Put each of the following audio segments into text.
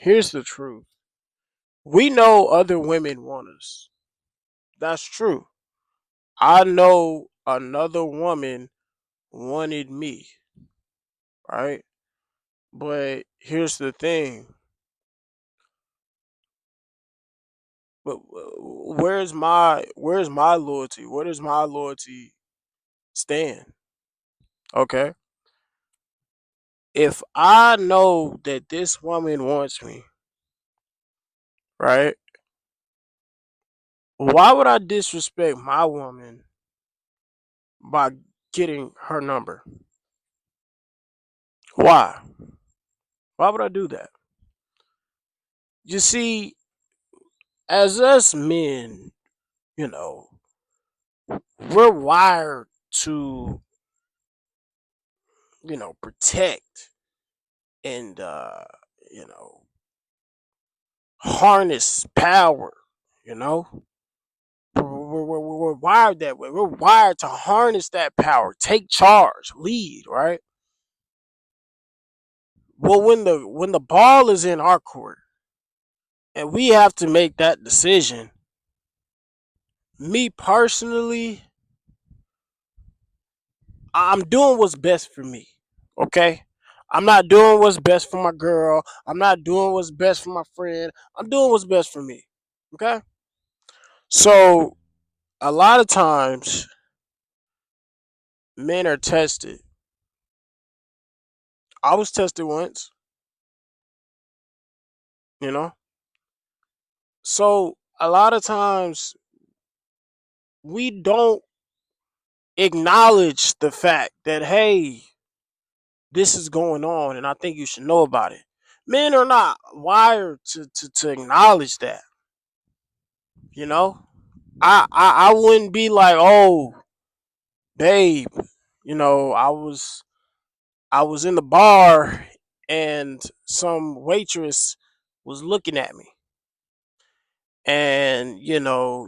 Here's the truth. We know other women want us. That's true. I know another woman wanted me, right? But here's the thing. But where's my loyalty? Where does my loyalty stand? Okay. If I know that this woman wants me, right? Why would I disrespect my woman by getting her number? Why? Why would I do that? You see, as us men, you know, we're wired to, protect and you know, harness power, you know? We're wired that way. We're wired to harness that power, take charge, lead, right? Well, when the ball is in our court and we have to make that decision, me personally, I'm doing what's best for me. Okay? I'm not doing what's best for my girl. I'm not doing what's best for my friend. I'm doing what's best for me. Okay? So, a lot of times men are tested. I was tested once, you know? So, a lot of times we don't acknowledge the fact that, hey, this is going on and I think you should know about it. Men are not wired to acknowledge that, you know? I wouldn't be like, oh, babe, I was in the bar and some waitress was looking at me and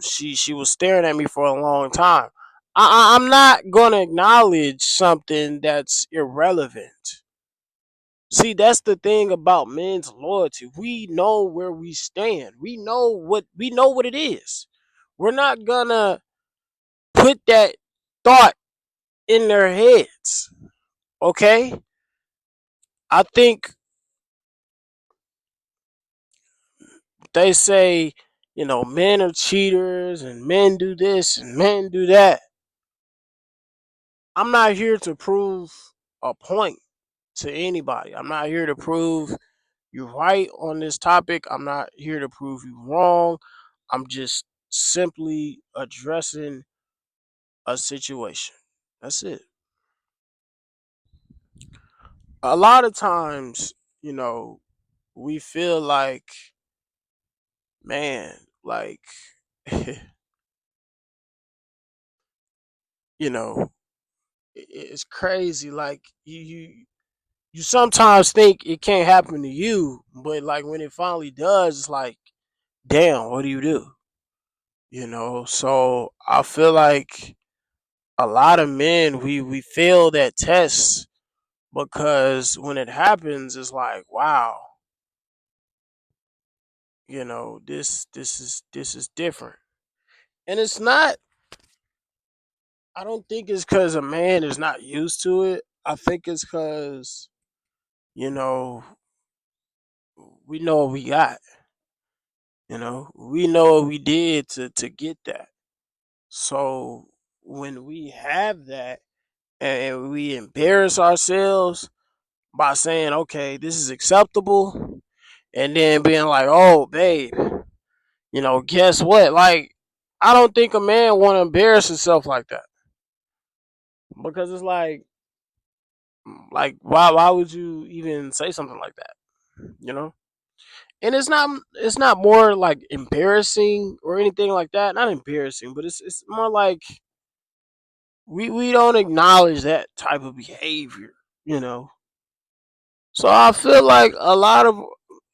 she was staring at me for a long time. I'm not gonna acknowledge something that's irrelevant. See, that's the thing about men's loyalty. We know where we stand. We know what it is. We're not gonna put that thought in their heads. Okay? I think they say, men are cheaters and men do this and men do that. I'm not here to prove a point to anybody. I'm not here to prove you're right on this topic. I'm not here to prove you wrong. I'm just simply addressing a situation. That's it. A lot of times, we feel like, man, like, you know, it's crazy. Like you sometimes think it can't happen to you, but like when it finally does, it's like, damn, what do you do? So I feel like a lot of men we fail that test because when it happens, it's like, wow, this is different, and it's not. I don't think it's because a man is not used to it. I think it's because you know we know what we got. We know what we did to get that. So when we have that and we embarrass ourselves by saying, okay, this is acceptable, and then being like, oh, babe, guess what? Like, I don't think a man want to embarrass himself like that because it's like why would you even say something like that? You know, and it's not more like embarrassing or anything like that. Not embarrassing, but it's more like we don't acknowledge that type of behavior. You know, so I feel like a lot of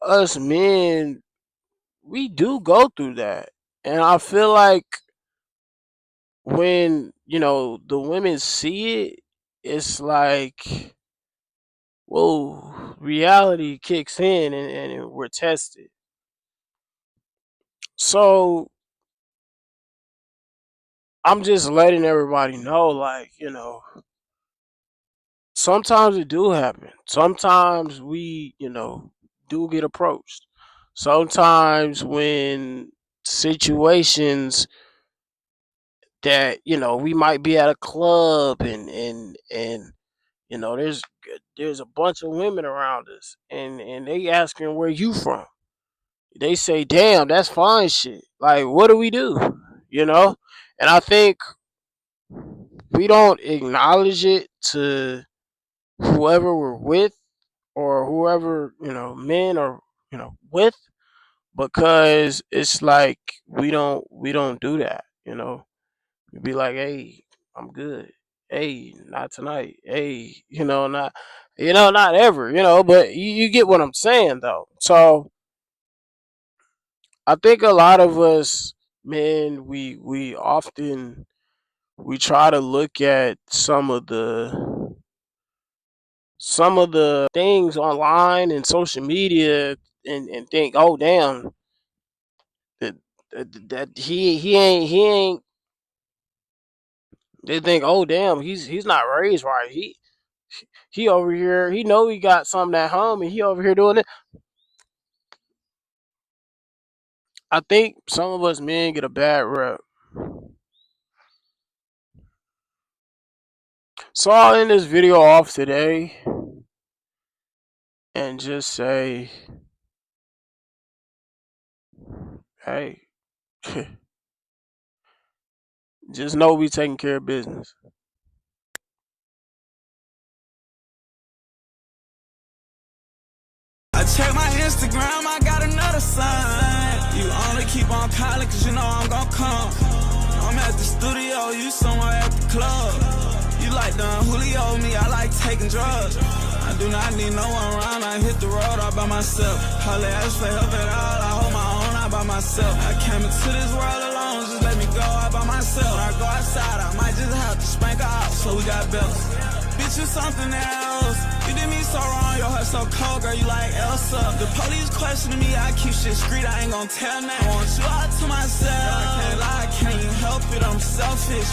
us men we do go through that, and I feel like when the women see it, it's like, whoa, reality kicks in and we're tested. So I'm just letting everybody know, like, sometimes it do happen. Sometimes we, do get approached. Sometimes when situations that, we might be at a club and there's a bunch of women around us and they asking where you from. They say, "Damn, that's fine shit." Like, what do we do? You know? And I think we don't acknowledge it to whoever we're with or whoever, men or, with, because it's like we don't do that, We be like, "Hey, I'm good. Hey, not tonight. Hey, not ever, but you get what I'm saying though." So I think a lot of us men, we often we try to look at some of the things online and social media and think, "Oh damn, that that he ain't." They think, "Oh damn, he's not raised right. He over here, he know he got something at home and he over here doing it." I think some of us men get a bad rep. So I'll end this video off today and just say, hey, just know we taking care of business. I check my Instagram, I got another sign. You only keep on calling cause you know I'm gon' come. I'm at the studio, you somewhere at the club. You like Don Julio, me, I like taking drugs. I do not need no one around, I hit the road all by myself. Hardly ask for help at all, I hold my own all by myself. I came into this world alone, just let me go all by myself. When I go outside, I might just have to spank her out, so we got belts. Bitch, you something else. You did me so wrong, your heart so cold, girl, you like Elsa. The police questioning me, I keep shit street, I ain't gon' tell nothing. I want you out to myself. I can't lie, I can't even help it, I'm selfish.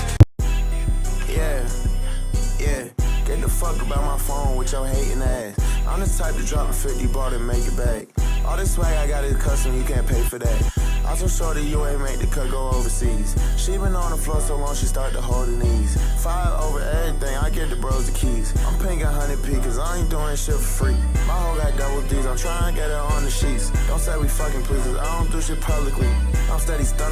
Yeah, get the fuck about my phone with your hating ass. I'm the type to drop a 50 ball and make it back. All this swag I got is custom, you can't pay for that. I'm so shorty, you ain't make the cut go overseas. She been on the floor so long, she start to hold her knees. 5 over everything, I get the bros the keys. I'm paying 100p cause I ain't doing shit for free. My hoe got double D's, I'm trying to get her on the sheets. Don't say we fucking please, cause I don't do shit publicly. I'm steady stunning.